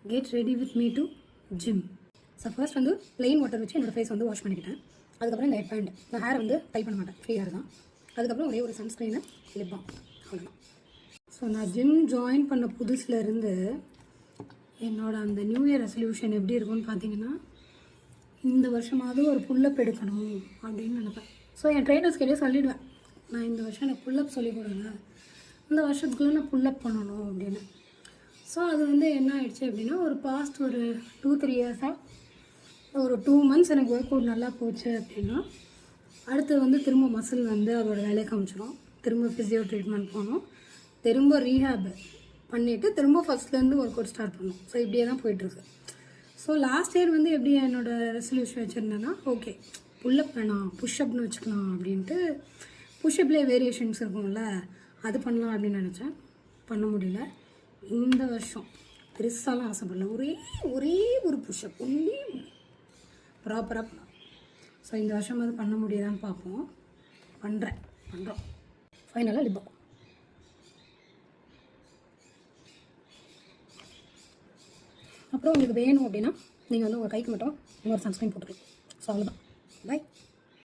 get ready with me to gym. So first வந்து plain water வச்சு என்னோடய face வந்து வாஷ் பண்ணிக்கிட்டேன். அதுக்கப்புறம் இந்த ஹெட் பேண்ட், நான் ஹேர் வந்து டை பண்ண மாட்டேன், ஃப்ரீ ஹேர் தான். அதுக்கப்புறம் ஒரே ஒரு சன்ஸ்க்ரீனு, லிப் பாம், அவ்வளோதான். ஸோ நான் ஜிம் ஜாயின் பண்ண புதுசுலேருந்து என்னோட அந்த நியூ இயர் ரெசல்யூஷன் எப்படி இருக்கும்னு பார்த்தீங்கன்னா, இந்த வருஷமாவது ஒரு புல்லப் எடுக்கணும் அப்படின்னு நினைப்பேன். ஸோ என் ட்ரைனர்ஸ்கிட்டே சொல்லிவிடுவேன், நான் இந்த வருஷம் எனக்கு புல்லப் சொல்லிக் கொடுங்க, இந்த வருஷத்துக்குள்ளே நான் புல்லப் பண்ணணும் அப்படின்னு. ஸோ அது வந்து என்ன ஆயிடுச்சு அப்படின்னா, ஒரு பாஸ்ட் ஒரு 2-3 இயர்ஸாக ஒரு 2 months எனக்கு ஒர்க் அவுட் நல்லா போச்சு அப்படின்னா, அடுத்து வந்து திரும்ப மசில் வந்து அதோட வேலையை காமிச்சிடும். திரும்ப ஃபிசியோ ட்ரீட்மெண்ட் போகணும், திரும்ப ரீஹேப் பண்ணிவிட்டு திரும்ப ஃபஸ்ட்லேருந்து ஒர்க் அவுட் ஸ்டார்ட் பண்ணணும். ஸோ இப்படியே தான் போயிட்டுருக்கு. ஸோ லாஸ்ட் இயர் வந்து எப்படி என்னோடய ரெசல்யூஷன் வச்சுருந்தேன்னா, ஓகே புல்லப் வேணாம், புஷ்அப்னு வச்சுக்கலாம் அப்படின்ட்டு. புஷ்அப்லேயே வேரியேஷன்ஸ் இருக்கும்ல, அது பண்ணலாம் அப்படின்னு நினச்சேன். பண்ண முடியல. இந்த வருஷம் பெருசாலாம் ஆசைப்படல, ஒரே ஒரு புஷ்அப் ஒன்றே ப்ராப்பராக பண்ணலாம். ஸோ இந்த வருஷம் அது பண்ண முடியுதான்னு பார்ப்போம். பண்ணுறோம். ஃபைனலாக லிப் பாம். அப்புறம் உங்களுக்கு வேணும் அப்படின்னா நீங்கள் வந்து உங்கள் கைக்கு மட்டும் இன்னொரு சன்ஸ்க்ரீன் போட்டுக்கலாம். ஸோ அவ்வளோதான். பை.